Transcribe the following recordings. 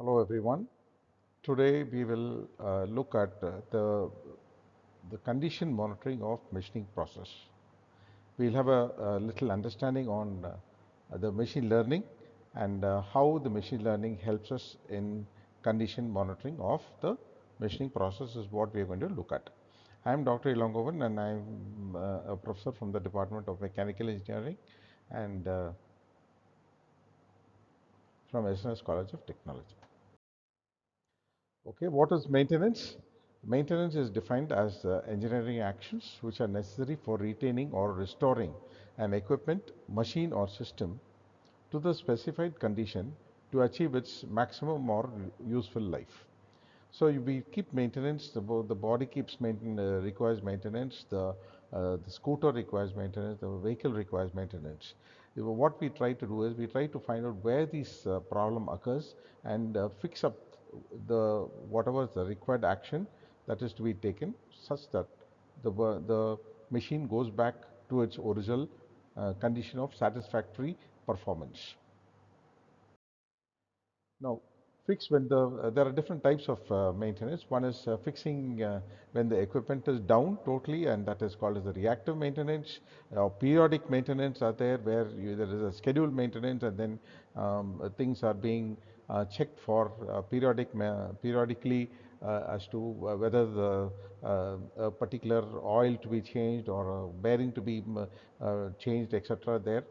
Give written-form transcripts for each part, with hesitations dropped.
Hello everyone. Today we will look at the condition monitoring of machining process. We'll have a little understanding on the machine learning and how the machine learning helps us in condition monitoring of the machining process is what we are going to look at. I am Dr. Ilangovan and I am a professor from the Department of Mechanical Engineering and from SNS College of Technology. Okay, what is maintenance? Maintenance is defined as engineering actions which are necessary for retaining or restoring an equipment, machine or system to the specified condition to achieve its maximum or useful life. So we keep maintenance. The body requires maintenance. The scooter requires maintenance. The vehicle requires maintenance. What we try to do is we try to find out where this problem occurs and fix up the whatever is the required action that is to be taken, such that the machine goes back to its original condition of satisfactory performance. Now, fix when there are different types of maintenance. One is fixing when the equipment is down totally, and that is called as the reactive maintenance. Periodic maintenance are there where there is a scheduled maintenance, and then things are being checked for periodically as to whether a particular oil to be changed or a bearing to be changed, etc. There.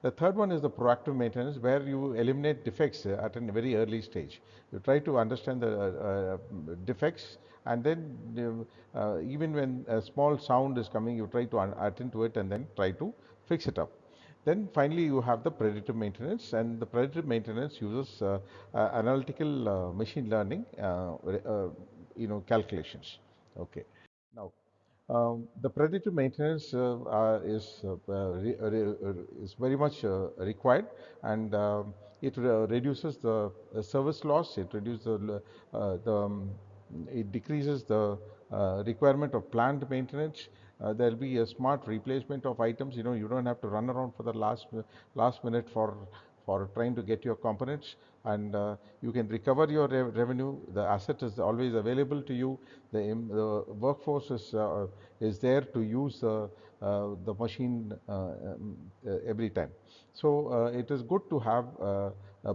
The third one is the proactive maintenance, where you eliminate defects at a very early stage. You try to understand the defects, and then even when a small sound is coming, you try to attend to it and then try to fix it up. Then finally, you have the predictive maintenance, and the predictive maintenance uses analytical machine learning, calculations. Okay. Now, the predictive maintenance is very much required, and it reduces the service loss. It decreases the requirement of planned maintenance. There will be a smart replacement of items. You don't have to run around for the last minute for trying to get your components, and you can recover your revenue. The asset is always available to you. The workforce is there to use the machine every time. So it is good to have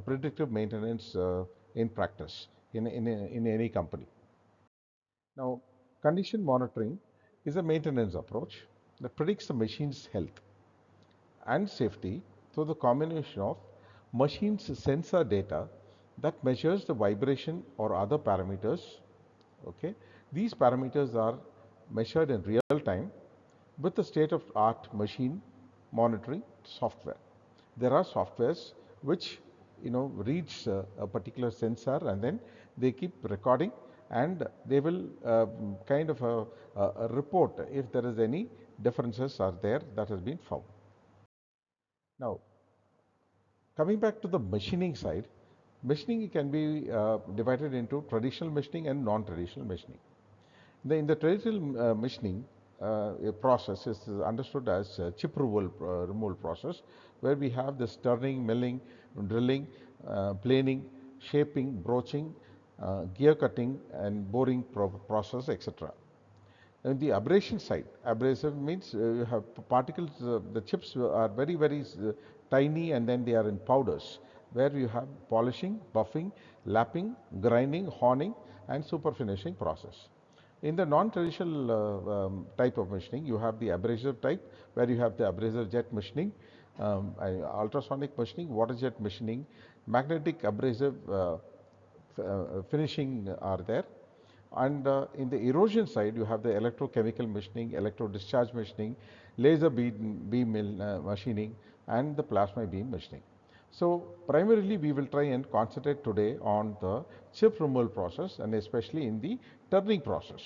predictive maintenance in practice in any company. Now, condition monitoring is a maintenance approach that predicts the machine's health and safety through the combination of machine's sensor data that measures the vibration or other parameters. Okay, these parameters are measured in real time with the state of art machine monitoring software. There are softwares which reads a particular sensor, and then they keep recording, and they will kind of report if there is any differences are there that has been found. Now, coming back to the machining side, machining can be divided into traditional machining and non-traditional machining. In the traditional machining process is understood as chip removal process, where we have this turning, milling, drilling, planing, shaping, broaching, gear cutting, and boring process, etc. In the abrasion side, abrasive means you have particles, the chips are very tiny, and then they are in powders, where you have polishing, buffing, lapping, grinding, honing, and super finishing process. In the non-traditional type of machining, you have the abrasive type, where you have the abrasive jet machining, ultrasonic machining, water jet machining, magnetic abrasive finishing are there. And in the erosion side, you have the electrochemical machining, electro-discharge machining, laser beam machining, and the plasma beam machining. So primarily, we will try and concentrate today on the chip removal process, and especially in the turning process.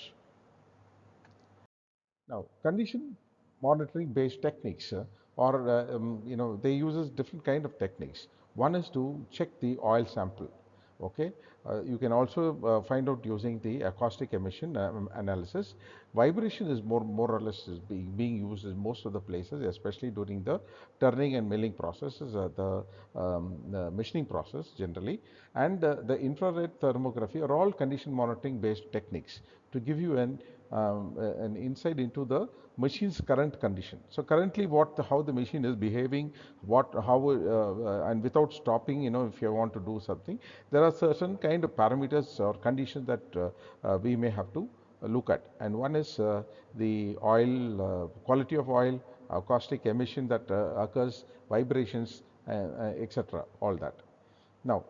Now, condition monitoring based techniques, they uses different kind of techniques. One is to check the oil sample. Okay, you can also find out using the acoustic emission analysis. Vibration is more or less is being used in most of the places, especially during the turning and milling processes, the machining process generally, and the infrared thermography are all condition monitoring based techniques to give you an insight into the machine's current condition. So currently, how the machine is behaving, and without stopping, if you want to do something, there are certain kind of parameters or conditions that we may have to look at. And one is the oil quality of oil, caustic emission that occurs, vibrations, etc. All that. Now,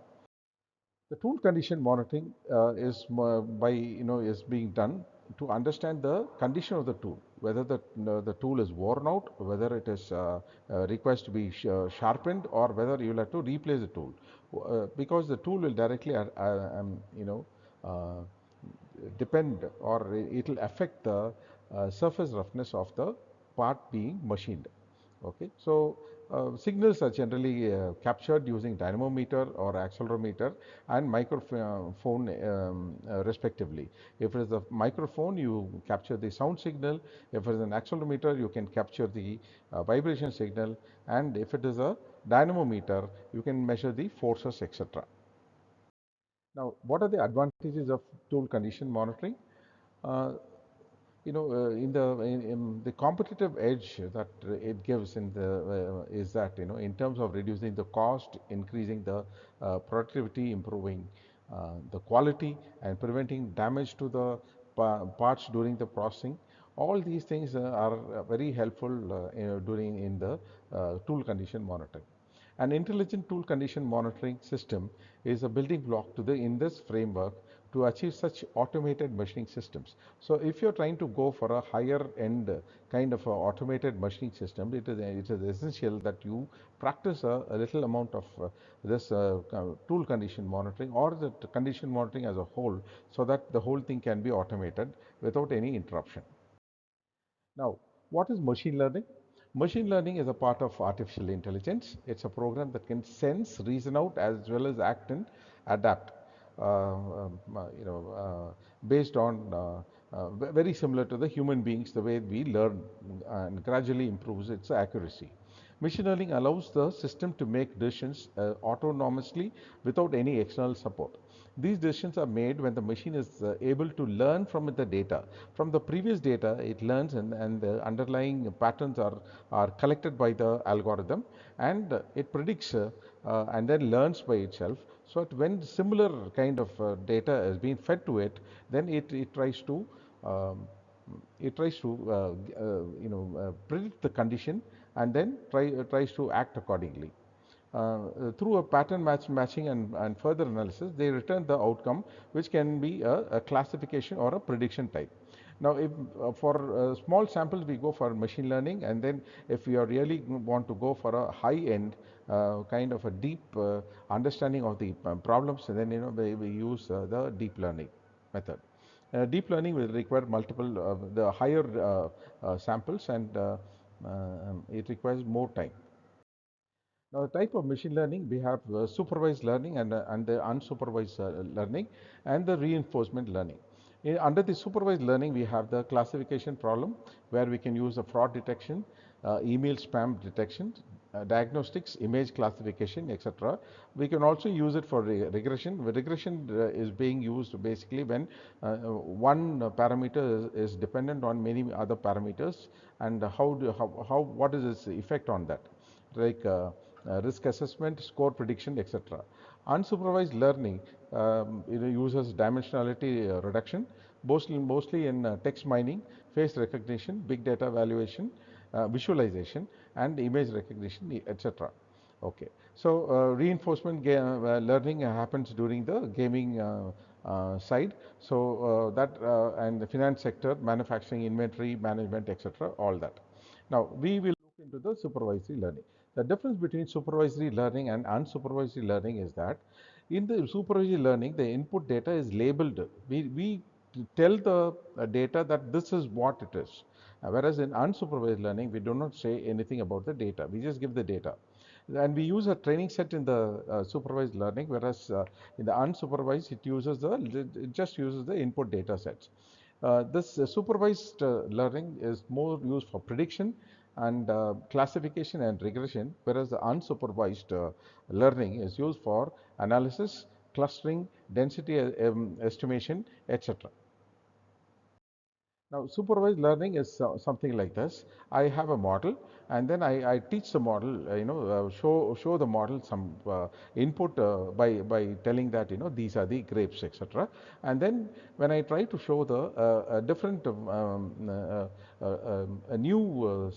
the tool condition monitoring is being done to understand the condition of the tool, whether the tool is worn out, whether it is requires to be sharpened, or whether you will have to replace the tool, because the tool will directly uh, depend, or it will affect the surface roughness of the part being machined. Okay, so signals are generally captured using dynamometer or accelerometer and microphone respectively. If it is a microphone, you capture the sound signal. If it is an accelerometer, you can capture the vibration signal. And if it is a dynamometer, you can measure the forces, etc. Now, what are the advantages of tool condition monitoring? Uh, in the competitive edge that it gives in the is that, in terms of reducing the cost, increasing the productivity, improving the quality, and preventing damage to the parts during the processing. All these things are very helpful during in the tool condition monitoring. An intelligent tool condition monitoring system is a building block in this framework to achieve such automated machining systems. So if you're trying to go for a higher end kind of a automated machining system, it is essential that you practice a little amount of this tool condition monitoring, or the condition monitoring as a whole, so that the whole thing can be automated without any interruption. Now, what is machine learning? Machine learning is a part of artificial intelligence. It's a program that can sense, reason out, as well as act and adapt. Based on very similar to the human beings, the way we learn and gradually improves its accuracy. Machine learning allows the system to make decisions autonomously without any external support. These decisions are made when the machine is able to learn from the data. From the previous data, it learns, and the underlying patterns are collected by the algorithm, and it predicts and then learns by itself. So that when similar kind of data is being fed to it, then it tries to um, predict the condition, and then tries to act accordingly. Through a pattern matching and further analysis, they return the outcome, which can be a classification or a prediction type. Now, if for small samples we go for machine learning, and then if we are really want to go for a high-end kind of a deep understanding of the problems, then we use the deep learning method. Deep learning will require the higher samples, and it requires more time. Now, the type of machine learning, we have supervised learning and the unsupervised learning, and the reinforcement learning. Under the supervised learning, we have the classification problem, where we can use the fraud detection, email spam detection, diagnostics, image classification, etc. We can also use it for regression. Regression is being used basically when one parameter is dependent on many other parameters, and what is its effect on that, like risk assessment, score prediction, etc. Unsupervised learning uses dimensionality reduction, mostly in text mining, face recognition, big data valuation, visualization, and image recognition, etc. Okay, so reinforcement learning happens during the gaming side. So and the finance sector, manufacturing, inventory management, etc. All that. Now we will look into the supervisory learning. The difference between supervisory learning and unsupervised learning is that in the supervisory learning, the input data is labeled. We tell the data that this is what it is. Whereas in unsupervised learning, we do not say anything about the data. We just give the data. And we use a training set in the supervised learning, whereas in the unsupervised, it just uses the input data sets. This supervised learning is more used for prediction and classification and regression, whereas the unsupervised learning is used for analysis, clustering, density estimation, etc. Now, supervised learning is something like this. I have a model, and then I teach the model. Show the model some input by telling that these are the grapes, etc. And then when I try to show the different a new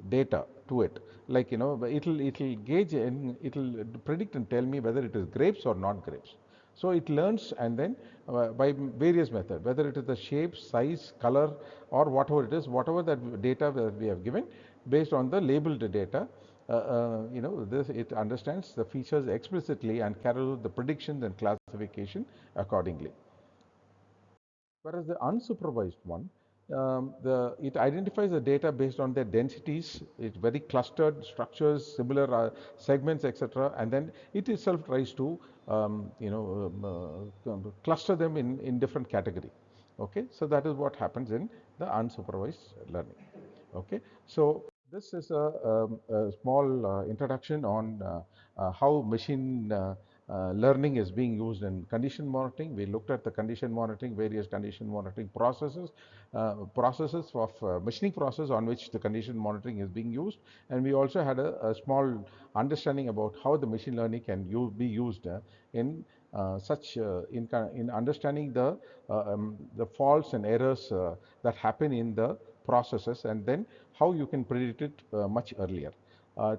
data to it, like it'll gauge and it'll predict and tell me whether it is grapes or not grapes. So it learns, and then by various methods, whether it is the shape, size, color, or whatever it is, whatever that data that we have given, based on the labeled data, this it understands the features explicitly and carries out the predictions and classification accordingly. Whereas the unsupervised one, it identifies the data based on their densities, it's very clustered structures, similar segments, etc. And then it itself tries to cluster them in different category. Okay, so that is what happens in the unsupervised learning. Okay, so this is a small introduction on how machine learning is being used in condition monitoring. We looked at the condition monitoring, various condition monitoring processes of machining process on which the condition monitoring is being used, and we also had a small understanding about how the machine learning can be used in in understanding the faults and errors that happen in the processes, and then how you can predict it much earlier.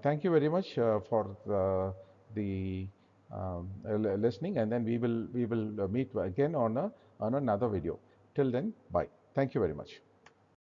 Thank you very much for the listening, and then we will meet again on another video. Till then, bye. Thank you very much.